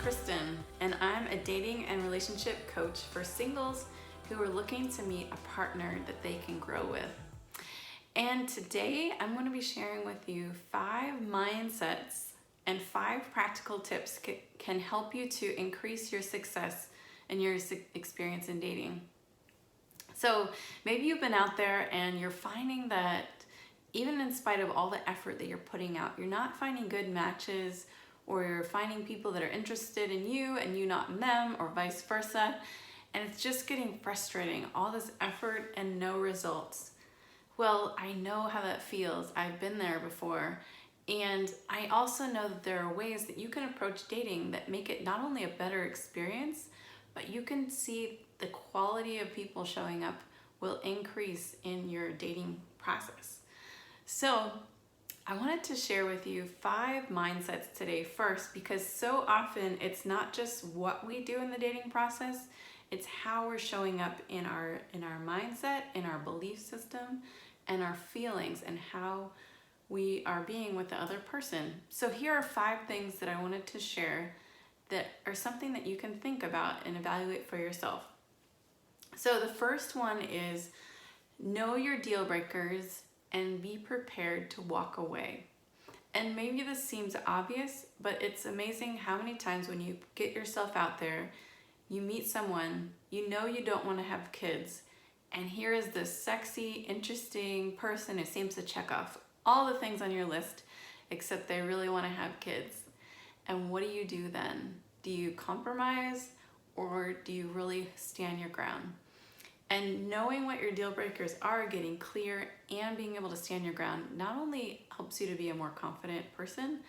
Kristen, and I'm a dating and relationship coach for singles who are looking to meet a partner that they can grow with. And today I'm going to be sharing with you 5 mindsets and 5 practical tips can help you to increase your success and your experience in dating. So maybe you've been out there and you're finding that even in spite of all the effort that you're putting out, you're not finding good matches, or you're finding people that are interested in you and you not in them, or vice versa. And it's just getting frustrating, all this effort and no results. Well, I know how that feels. I've been there before. And I also know that there are ways that you can approach dating that make it not only a better experience, but you can see the quality of people showing up will increase in your dating process. So I wanted to share with you 5 mindsets today first, because so often it's not just what we do in the dating process, it's how we're showing up in our mindset, in our belief system, and our feelings, and how we are being with the other person. So here are 5 things that I wanted to share that are something that you can think about and evaluate for yourself. So the first one is know your deal breakers and be prepared to walk away. And maybe this seems obvious, but it's amazing how many times when you get yourself out there, you meet someone, you know you don't want to have kids, and here is this sexy, interesting person who seems to check off all the things on your list, except they really want to have kids. And what do you do then? Do you compromise, or do you really stand your ground? And knowing what your deal breakers are, getting clear, and being able to stand your ground not only helps you to be a more confident person,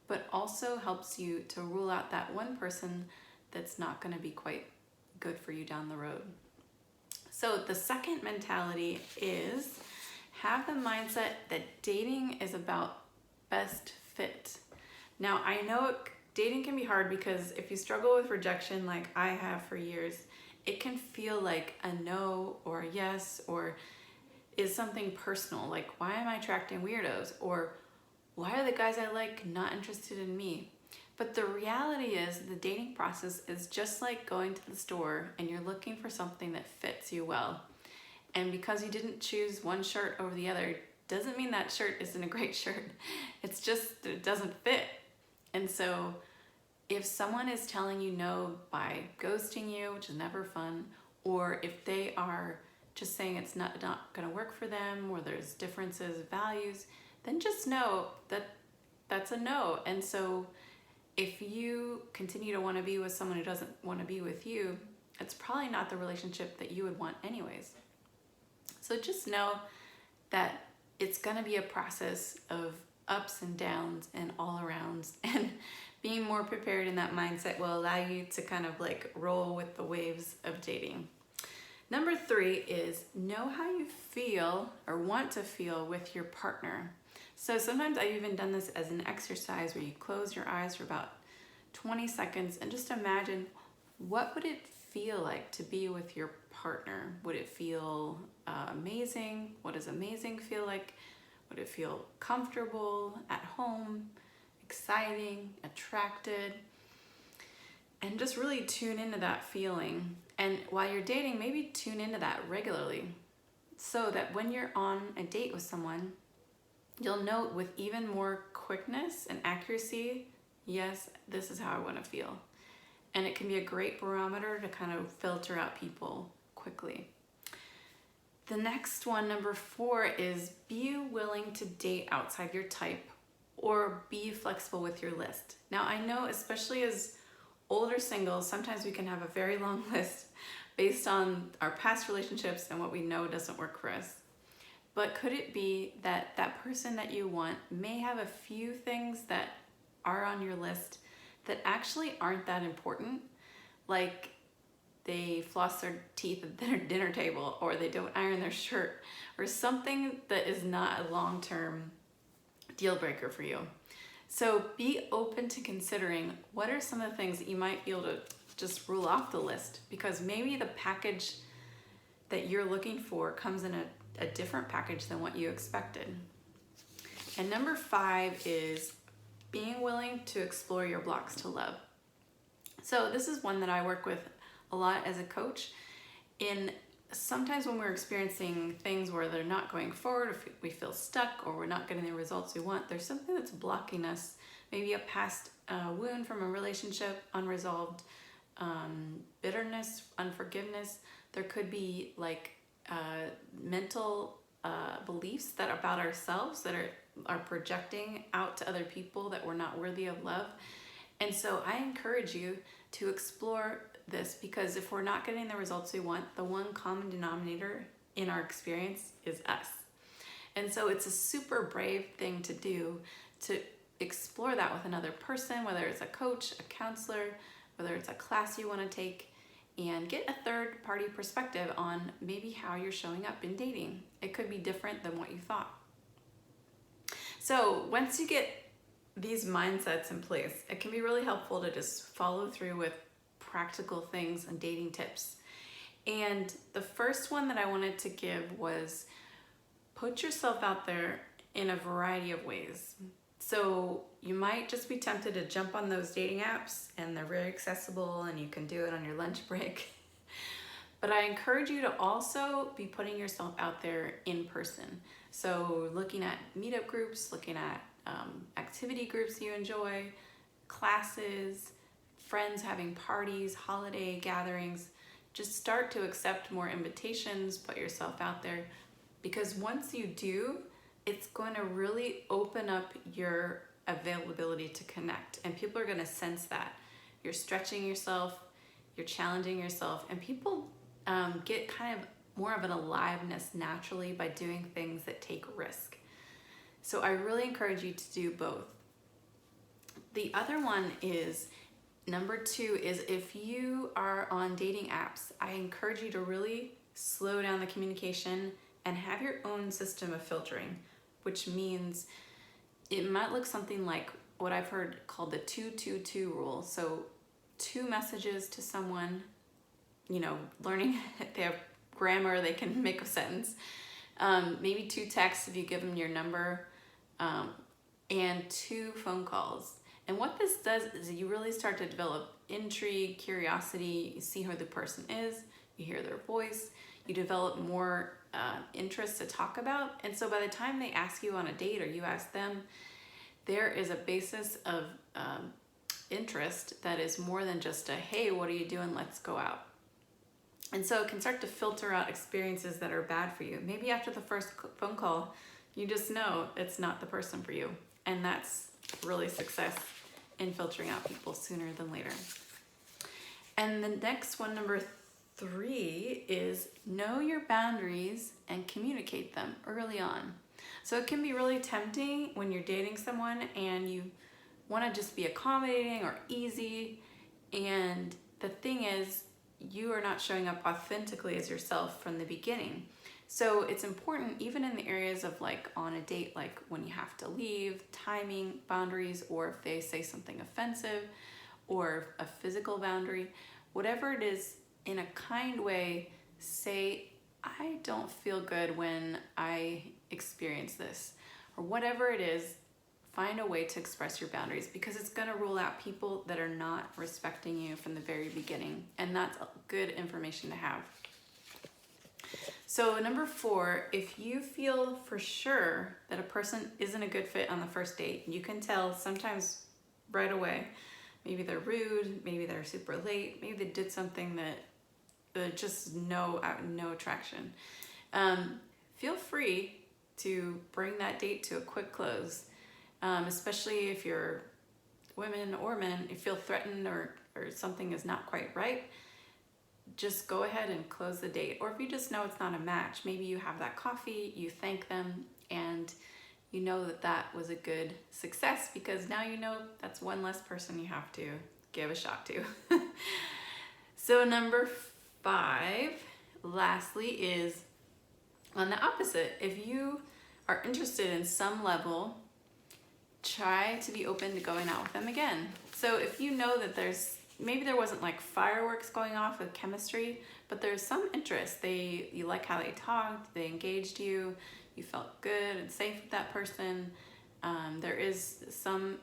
but also helps you to rule out that one person that's not going to be quite good for you down the road. So the second mentality is have the mindset that dating is about best fit. Now, I know dating can be hard because if you struggle with rejection like I have for years, it can feel like a no or a yes, or is something personal, like why am I attracting weirdos, or why are the guys I like not interested in me? But the reality is the dating process is just like going to the store and you're looking for something that fits you well. And because you didn't choose one shirt over the other doesn't mean that shirt isn't a great shirt. It's just that it doesn't fit. And so if someone is telling you no by ghosting you, which is never fun, or if they are just saying it's not going to work for them, or there's differences of values, then just know that that's a no. And so if you continue to want to be with someone who doesn't want to be with you, it's probably not the relationship that you would want anyways. So just know that it's going to be a process of ups and downs and all arounds, and being more prepared in that mindset will allow you to kind of like roll with the waves of dating. Number 3 is know how you feel or want to feel with your partner. So sometimes I've even done this as an exercise where you close your eyes for about 20 seconds and just imagine, what would it feel like to be with your partner? Would it feel amazing? What does amazing feel like? Would it feel comfortable, at home, exciting, attracted? And just really tune into that feeling. And while you're dating, maybe tune into that regularly, so that when you're on a date with someone, you'll know with even more quickness and accuracy, yes, this is how I want to feel. And it can be a great barometer to kind of filter out people quickly. The next one, number 4, is be willing to date outside your type, or be flexible with your list. Now, I know especially as older singles, sometimes we can have a very long list based on our past relationships and what we know doesn't work for us. But could it be that that person that you want may have a few things that are on your list that actually aren't that important, like they floss their teeth at their dinner table, or they don't iron their shirt, or something that is not a long-term deal breaker for you. So be open to considering what are some of the things that you might be able to just rule off the list, because maybe the package that you're looking for comes in a different package than what you expected. And number 5 is being willing to explore your blocks to love. So this is one that I work with a lot as a coach. In sometimes when we're experiencing things where they're not going forward, if we feel stuck or we're not getting the results we want, there's something that's blocking us. Maybe a past wound from a relationship, unresolved bitterness, unforgiveness. There could be like mental beliefs that about ourselves that are projecting out to other people that we're not worthy of love. And so I encourage you to explore this, because if we're not getting the results we want, the one common denominator in our experience is us. And so it's a super brave thing to do, to explore that with another person, whether it's a coach, a counselor, whether it's a class you want to take, and get a third party perspective on maybe how you're showing up in dating. It could be different than what you thought. So once you get these mindsets in place, it can be really helpful to just follow through with practical things and dating tips. And the first one that I wanted to give was put yourself out there in a variety of ways. So you might just be tempted to jump on those dating apps, and they're very accessible and you can do it on your lunch break. But I encourage you to also be putting yourself out there in person. So looking at meetup groups, looking at activity groups you enjoy, classes, friends having parties, holiday gatherings. Just start to accept more invitations, put yourself out there, because once you do, it's going to really open up your availability to connect, and people are going to sense that. You're stretching yourself, you're challenging yourself, and people get kind of more of an aliveness naturally by doing things that take risk. So I really encourage you to do both. The other one is, number 2 is, if you are on dating apps, I encourage you to really slow down the communication and have your own system of filtering, which means it might look something like what I've heard called the 2-2-2 rule. So 2 messages to someone, learning they have grammar, they can make a sentence. Maybe 2 texts if you give them your number, and 2 phone calls. And what this does is you really start to develop intrigue, curiosity. You see who the person is, you hear their voice, you develop more interest to talk about. And so by the time they ask you on a date or you ask them, there is a basis of interest that is more than just a, hey, what are you doing? Let's go out. And so it can start to filter out experiences that are bad for you. Maybe after the first phone call, you just know it's not the person for you. And that's really success in filtering out people sooner than later. And the next one, number 3, is know your boundaries and communicate them early on. So it can be really tempting when you're dating someone and you want to just be accommodating or easy. And the thing is, you are not showing up authentically as yourself from the beginning. So it's important, even in the areas of like on a date, like when you have to leave, timing, boundaries, or if they say something offensive or a physical boundary, whatever it is, in a kind way, say, I don't feel good when I experience this, or whatever it is. Find a way to express your boundaries, because it's going to rule out people that are not respecting you from the very beginning. And that's good information to have. So number 4, if you feel for sure that a person isn't a good fit on the first date, you can tell sometimes right away. Maybe they're rude, maybe they're super late, maybe they did something that just no attraction. Feel free to bring that date to a quick close. Especially if you're women or men, you feel threatened or something is not quite right, just go ahead and close the date. Or if you just know it's not a match, maybe you have that coffee, you thank them, and you know that was a good success, because now you know that's one less person you have to give a shot to. So number 5, lastly, is on the opposite. If you are interested in some level, try to be open to going out with them again. So if you know that maybe there wasn't like fireworks going off with chemistry, but there's some interest. You like how they talked, they engaged you, you felt good and safe with that person. There is some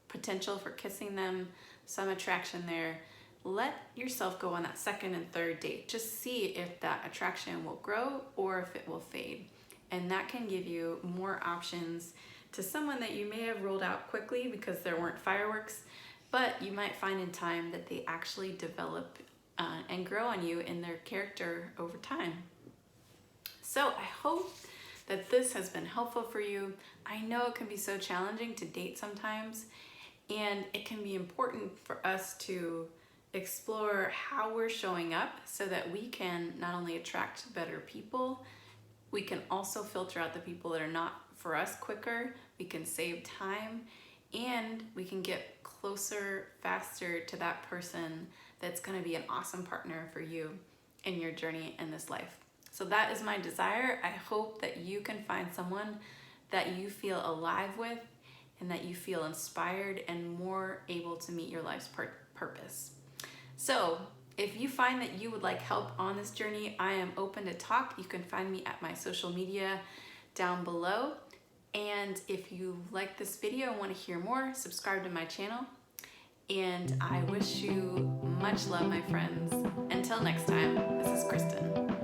potential for kissing them. some attraction there, let yourself go on that second and third date. Just see if that attraction will grow or if it will fade. And that can give you more options to someone that you may have ruled out quickly because there weren't fireworks, but you might find in time that they actually develop and grow on you in their character over time. So I hope that this has been helpful for you. I know it can be so challenging to date sometimes, and it can be important for us to explore how we're showing up so that we can not only attract better people, we can also filter out the people that are not for us quicker, we can save time, and we can get closer faster to that person that's going to be an awesome partner for you in your journey in this life. So that is my desire. I hope that you can find someone that you feel alive with and that you feel inspired and more able to meet your life's purpose. So if you find that you would like help on this journey, I am open to talk. You can find me at my social media down below. And if you like this video and want to hear more, subscribe to my channel. And I wish you much love, my friends. Until next time, this is Kristen.